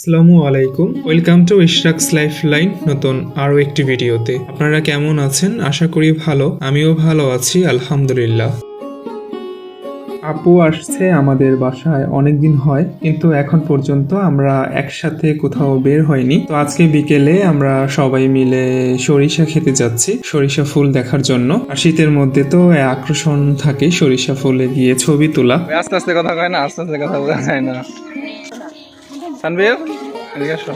আসসালামু আলাইকুম, welcome to Ishrak's life line. নতুন আরও একটি ভিডিওতে আপনারা কেমন আছেন? আশা করি ভালো। আমিও ভালো আছি, আলহামদুলিল্লাহ। আপু আসছে আমাদের বাসায় অনেকদিন হয়, কিন্তু এখন পর্যন্ত আমরা একসাথে কোথাও বের হয়নি। তো আজকে বিকেলে আমরা সবাই মিলে সরিষা খেতে যাচ্ছি, সরিষা ফুল দেখার জন্য। আর শীতের মধ্যে তো আকর্ষণ থাকে সরিষা ফুলে গিয়ে ছবি তোলা। আস্তে আস্তে কথা কয় না, আস্তে আস্তে কথা বোঝা যায় না। সানবীর এদিকে আসো।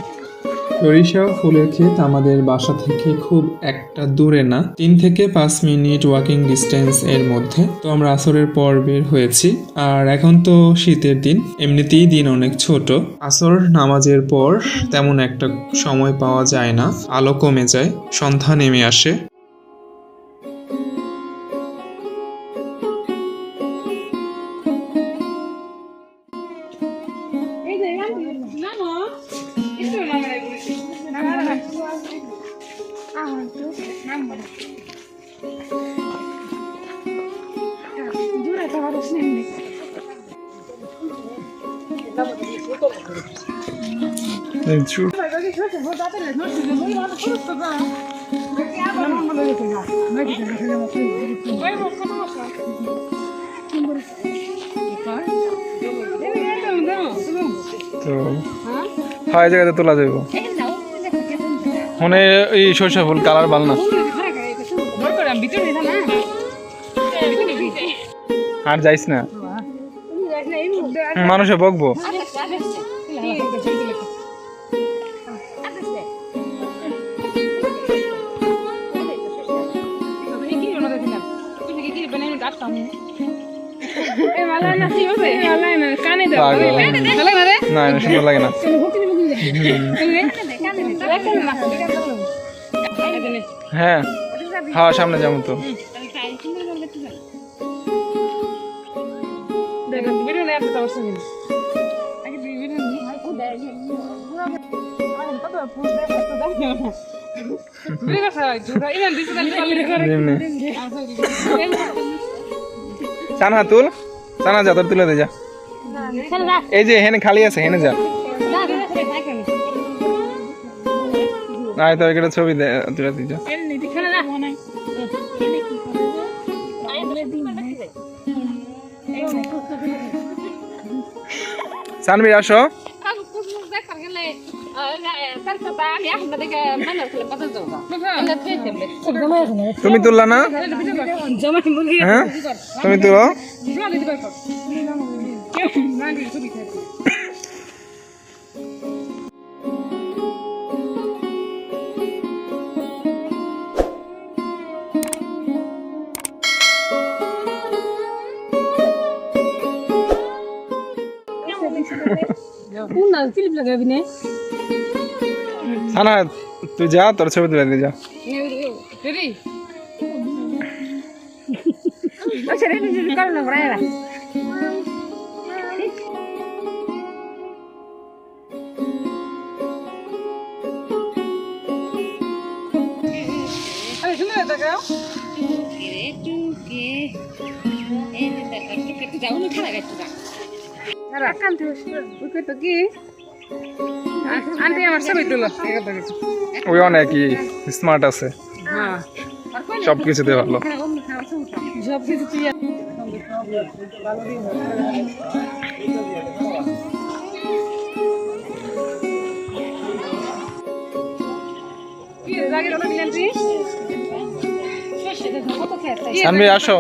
সরিষা ফুলের ক্ষেত আমাদের বাসা থেকে খুব একটা দূরে না, 3 থেকে 5 মিনিট ওয়াকিং ডিস্টেন্স এর মধ্যে। তো আমরা আসরের পর বের হয়েছি। আর এখন তো শীতের দিন, এমনিতেই দিন অনেক ছোট। আসর নামাজের পর তেমন একটা সময় পাওয়া যায় না, আলো কমে যায়, সন্ধ্যা নেমে আসে। তো হয় জায়গাতে তোলা যাইব মনে এই সরিষা ফুল কালার ভালো না, আর যাইস না, মানুষে বকবো। না সুন্দর লাগে না। হ্যাঁ হ্যাঁ সামনে যাবো তো। চানা তুল, চানা যা, তোর তুলে দে যা। এই যে হেনে খালি আছে, হেনে যা। না তো একটা ছবি তুলে দিয়ে যা। সানবীর আসো। তুমি তুললা না? হ্যাঁ তুমি তুলো। সানা তুই যা, তোর ছবি তুলে দিয়ে যা। ওই অনেকই স্মার্ট আছে, সবকিছুতে ভালো। সানবীর আসো।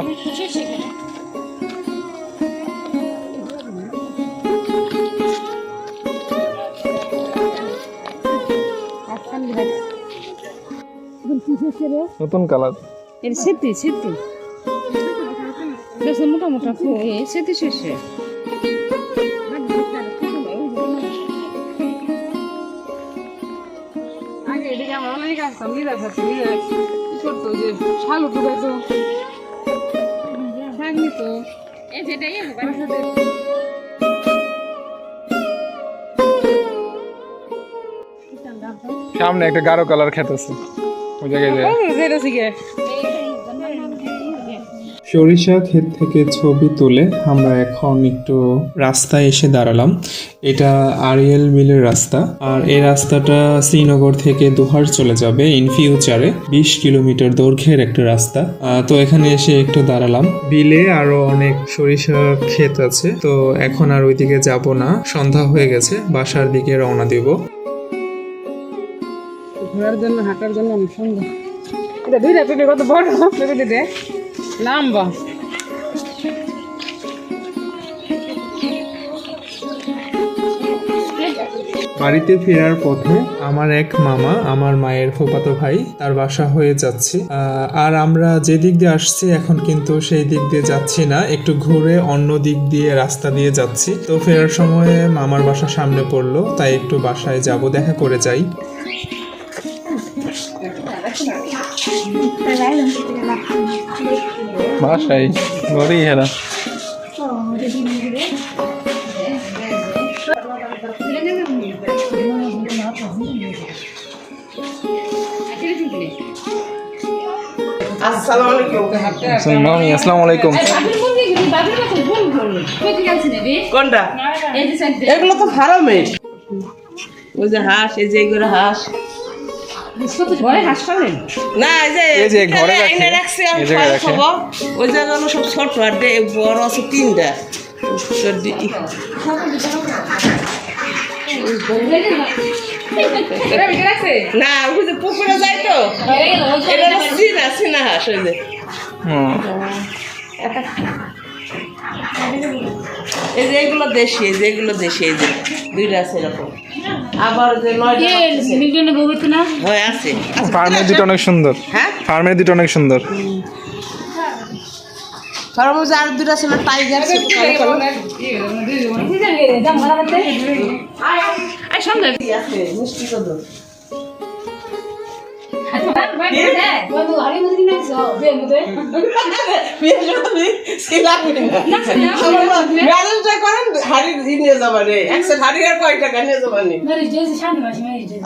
নতুন কালার সেটি সেটি বেশ মোটা মোটা ফুল সেটি শেষে আগে এদিকে আমরা অনেক আসতাম, লিদা থাকতো, লিদা কি করতো যে শালু টুকাইতো, শাক নিত, এই যেটাই সামনে একটা গাঢ় কালার খেত আছে, ওই জায়গায় সরিষা ক্ষেত থেকে ছবি তুলে আমরা এখন একটু রাস্তায় এসে দাঁড়ালাম। এটা আরিয়েল বিলের রাস্তা, আর এই রাস্তাটা শ্রীনগর থেকে দোহার চলে যাবে ইন ফিউচারে। 20 কিলোমিটার দৈর্ঘ্যের একটা রাস্তা। তো এখানে এসে একটু দাঁড়ালাম। বিলে আরো অনেক সরিষা ক্ষেত আছে, তো এখন আর ওইদিকে যাব না, সন্ধ্যা হয়ে গেছে, বাসার দিকে রওনা দেব। ঘোরার জন্য হাঁটার জন্য অনেক সুন্দর। এটা দুইটা পেঁপে কত বড় পেঁপে দিতে লম্বা। বাড়িতে ফেরার পথে আমার এক মামা, আমার মায়ের ফুফাতো ভাই, তার বাসা হয়ে যাচ্ছে। আর আমরা যে দিক দিয়ে আসছি এখন কিন্তু সেই দিক দিয়ে যাচ্ছি না, একটু ঘুরে অন্য দিক দিয়ে রাস্তা দিয়ে যাচ্ছি। তো ফেরার সময় মামার বাসা সামনে পড়লো, তাই একটু বাসায় যাব, দেখা করে যাই। বাসাই ঘরেই হেরা। মামি আসসালামু আলাইকুম। কোনটা? এগুলো তো ফার্মের। ওই যে হাঁস, এই যে এগুলো হাঁস। না এই যে ঘরে এনে রাখছি আমি খাবো। ওই জায়গাগুলো সব ছোট আর বড় আছে 3টা। না ওই যে পুকুরে যাই তো, এটা চিনা হাঁস। ওই যে এই যে এগুলো দেশি, এই যে এগুলো দেশি, এই যে 2টা আছে এরকম। আবার যে 9টা হয় আছে। ফার্মের দুটো অনেক সুন্দর। হ্যাঁ ফার্মের দুটো অনেক সুন্দর। ফার্মের যে আর 2টা আছে না, টাইগার আছে মিষ্টি কদর।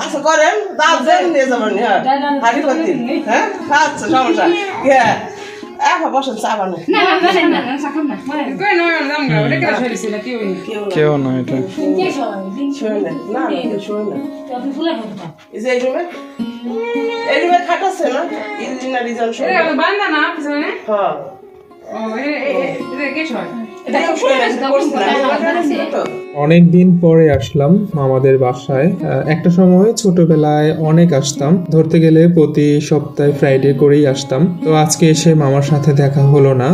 আচ্ছা করেন নিয়ে যাবেন। হ্যাঁ আচ্ছা সমস্যা বসেন চা বানো। কেউ না এটা এই রুমে খাট আছে না, ইঞ্জিনিয়ার অনেক দিন পরে আসলাম মামাদের বাসায়। একটা সময় ছোটবেলায় অনেক আসতাম, ধরতে গেলে প্রতি সপ্তাহে ফ্রাইডে করেই আসতাম। তো আজকে এসে মামার সাথে দেখা হলো না।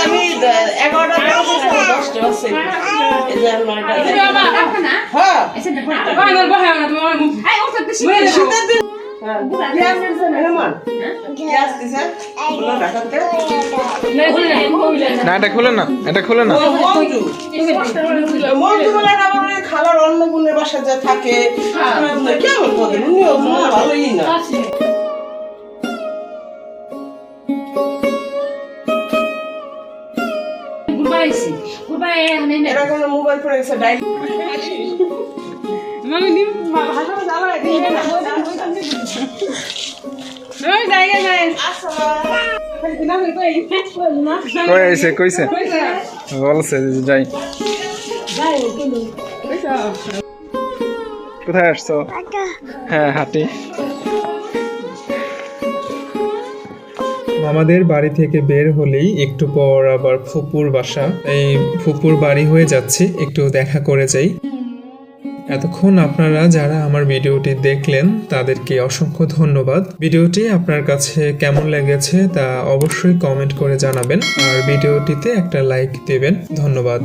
আমি 11টা 10টা আছে। না এটা খুলে না, এটা খুলে না। খাবার অন্য গুণের বাসা যা থাকে কেমন করেন উনিও ভালোই না। মোবাইল পড়ে গেছে ডাইল কইছে বলছে যাই। কোথায় আসছো? হ্যাঁ হাঁটি। মামাদের বাড়ি থেকে বের হলেই একটু পর আবার ফুপুর বাসা, এই ফুপুর বাড়ি হয়ে যাচ্ছে, একটু দেখা করে যাই। এতক্ষণ আপনারা যারা আমার ভিডিওটি দেখলেন তাদেরকে অসংখ্য ধন্যবাদ। ভিডিওটি আপনার কাছে কেমন লেগেছে তা অবশ্যই কমেন্ট করে জানাবেন, আর ভিডিওটিতে একটা লাইক দেবেন। ধন্যবাদ।